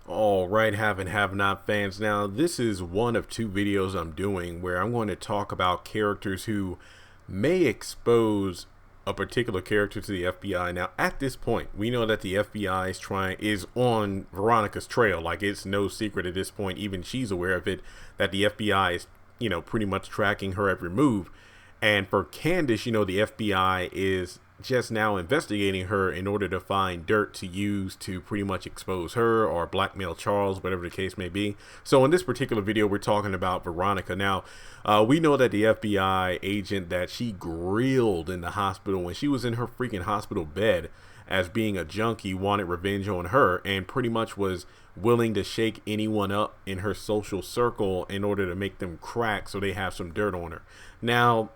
All right, have and have not fans. Now, this is one of two videos I'm doing where I'm going to talk about characters who may expose a particular character to the FBI. Now, at this point, we know that the FBI is on Veronica's trail. Like, it's no secret at this point, even she's aware of it, that the FBI is, pretty much tracking her every move. And for Candace, the FBI is just now investigating her in order to find dirt to use to pretty much expose her or blackmail Charles, whatever the case may be. So in this particular video, we're talking about Veronica. Now, we know that the FBI agent that she grilled in the hospital when she was in her freaking hospital bed as being a junkie wanted revenge on her and pretty much was willing to shake anyone up in her social circle in order to make them crack so they have some dirt on her. Now,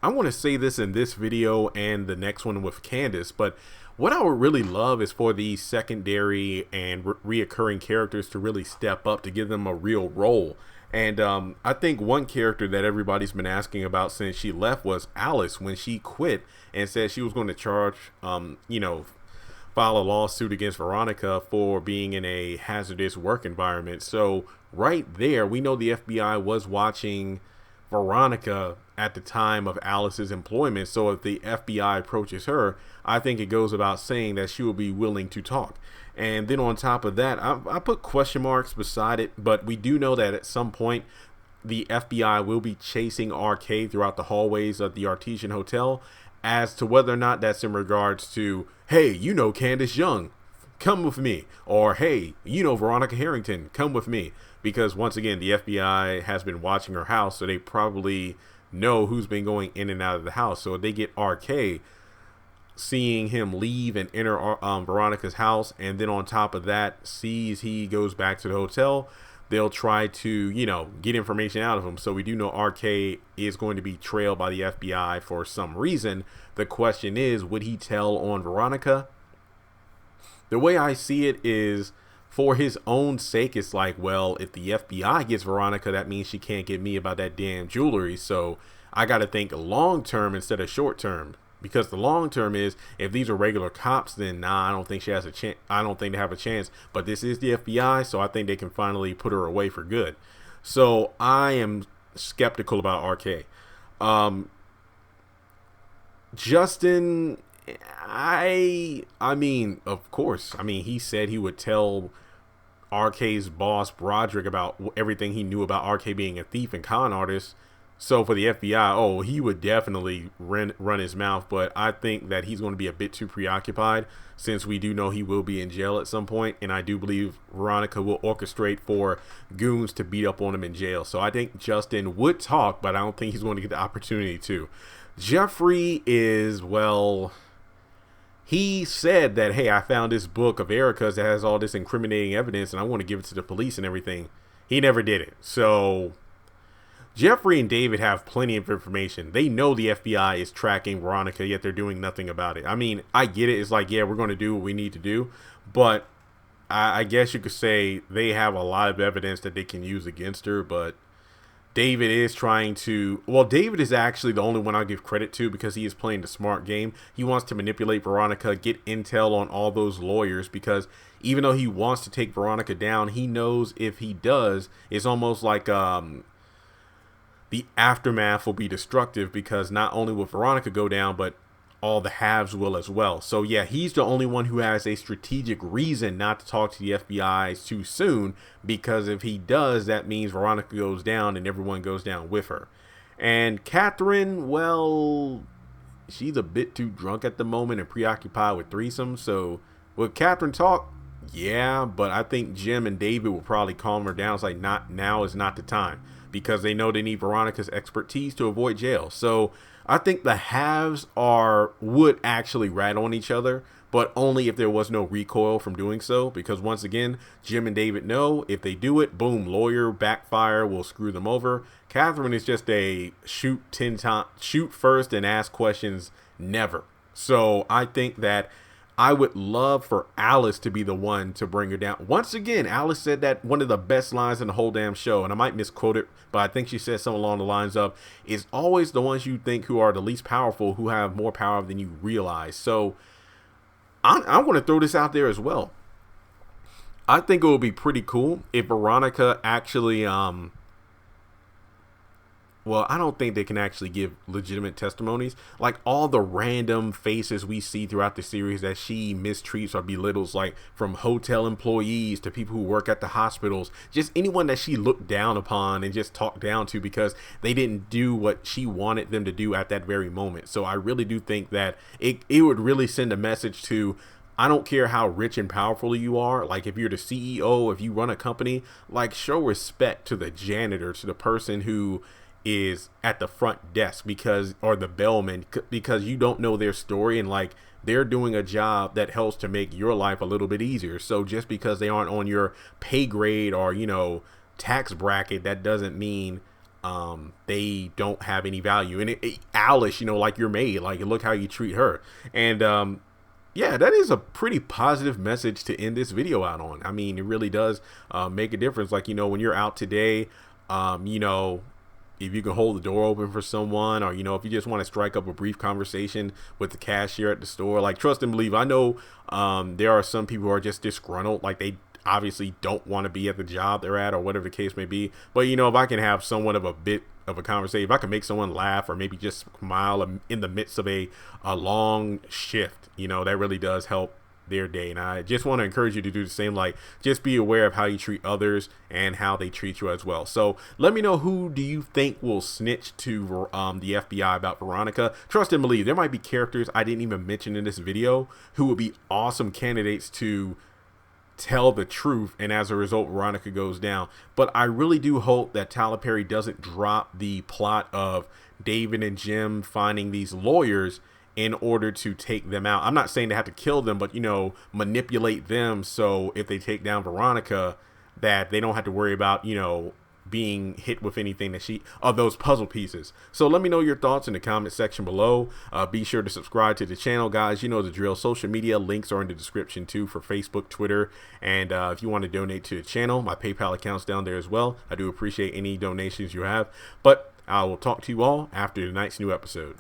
I want to say this in this video and the next one with Candace, but what I would really love is for these secondary and reoccurring characters to really step up to give them a real role. And I think one character that everybody's been asking about since she left was Alice when she quit and said she was going to file a lawsuit against Veronica for being in a hazardous work environment. So right there, we know the FBI was watching Veronica at the time of Alice's employment. So if the FBI approaches her, I think it goes about saying that she will be willing to talk. And then on top of that, I put question marks beside it, but we do know that at some point the FBI will be chasing RK throughout the hallways of the Artesian Hotel. As to whether or not that's in regards to, hey, Candace Young, come with me, or hey, Veronica Harrington, come with me, because once again the FBI has been watching her house, so they probably know who's been going in and out of the house. So if they get RK seeing him leave and enter Veronica's house, and then on top of that sees he goes back to the hotel, they'll try to get information out of him. So we do know RK is going to be trailed by the FBI for some reason. The question is, would he tell on Veronica? The way I see it is, for his own sake, it's like, well, if the FBI gets Veronica, that means she can't get me about that damn jewelry. So I got to think long term instead of short term, because the long term is, if these are regular cops, then nah, I don't think she has a chance. I don't think they have a chance. But this is the FBI, so I think they can finally put her away for good. So I am skeptical about RK. Justin, I mean, of course. I mean, he said he would tell RK's boss Broderick about everything he knew about RK being a thief and con artist. So for the FBI, he would definitely run his mouth. But I think that he's going to be a bit too preoccupied, since we do know he will be in jail at some point. And I do believe Veronica will orchestrate for goons to beat up on him in jail. So I think Justin would talk, but I don't think he's going to get the opportunity to. Jeffrey is, well, he said that, hey, I found this book of Erica's that has all this incriminating evidence and I want to give it to the police and everything. He never did it. So Jeffrey and David have plenty of information. They know the FBI is tracking Veronica, yet they're doing nothing about it. I mean, I get it. It's like, yeah, we're going to do what we need to do. But I guess you could say they have a lot of evidence that they can use against her. But David is trying to, well, David is actually the only one I'll give credit to, because he is playing the smart game. He wants to manipulate Veronica, get intel on all those lawyers, because even though he wants to take Veronica down, he knows if he does, it's almost like the aftermath will be destructive, because not only will Veronica go down, but all the halves will as well. So yeah, he's the only one who has a strategic reason not to talk to the FBI too soon, because if he does, that means Veronica goes down and everyone goes down with her. And Catherine, well, she's a bit too drunk at the moment and preoccupied with threesomes. So will Catherine talk? Yeah, but I think Jim and David will probably calm her down. It's like, not now is not the time, because they know they need Veronica's expertise to avoid jail. So I think the halves would actually rat on each other, but only if there was no recoil from doing so. Because once again, Jim and David know if they do it, boom, lawyer backfire will screw them over. Catherine is just a shoot first and ask questions never. So I think that I would love for Alice to be the one to bring her down. Once again, Alice said that one of the best lines in the whole damn show, and I might misquote it, but I think she said something along the lines of, it's always the ones you think who are the least powerful who have more power than you realize. So I'm going to throw this out there as well. I think it would be pretty cool if Veronica actually well, I don't think they can actually give legitimate testimonies. Like all the random faces we see throughout the series that she mistreats or belittles, like from hotel employees to people who work at the hospitals, just anyone that she looked down upon and just talked down to because they didn't do what she wanted them to do at that very moment. So I really do think that it would really send a message to, I don't care how rich and powerful you are. Like if you're the CEO, if you run a company, like show respect to the janitor, to the person who is at the front desk because, or the bellman, because you don't know their story, and like they're doing a job that helps to make your life a little bit easier. So just because they aren't on your pay grade or, you know, tax bracket, that doesn't mean they don't have any value. And Alice, you know, like your maid, like look how you treat her. And yeah, that is a pretty positive message to end this video out on. I mean, it really does make a difference. Like, you know, when you're out today, you know, if you can hold the door open for someone, or, you know, if you just want to strike up a brief conversation with the cashier at the store, like trust and believe. I know there are some people who are just disgruntled, like they obviously don't want to be at the job they're at or whatever the case may be. But, you know, if I can have somewhat of a bit of a conversation, if I can make someone laugh or maybe just smile in the midst of a long shift, you know, that really does help their day. And I just want to encourage you to do the same. Like, just be aware of how you treat others and how they treat you as well. So let me know, who do you think will snitch to the FBI about Veronica? Trust and believe, there might be characters I didn't even mention in this video who would be awesome candidates to tell the truth, and as a result Veronica goes down. But I really do hope that Tyler Perry doesn't drop the plot of David and Jim finding these lawyers in order to take them out. I'm not saying they have to kill them, but, you know, manipulate them so if they take down Veronica, that they don't have to worry about, you know, being hit with anything that of those puzzle pieces. So let me know your thoughts in the comment section below. Be sure to subscribe to the channel, guys. You know the drill. Social media links are in the description too, for Facebook, Twitter, and if you want to donate to the channel, my PayPal account's down there as well. I do appreciate any donations you have, but I will talk to you all after tonight's new episode.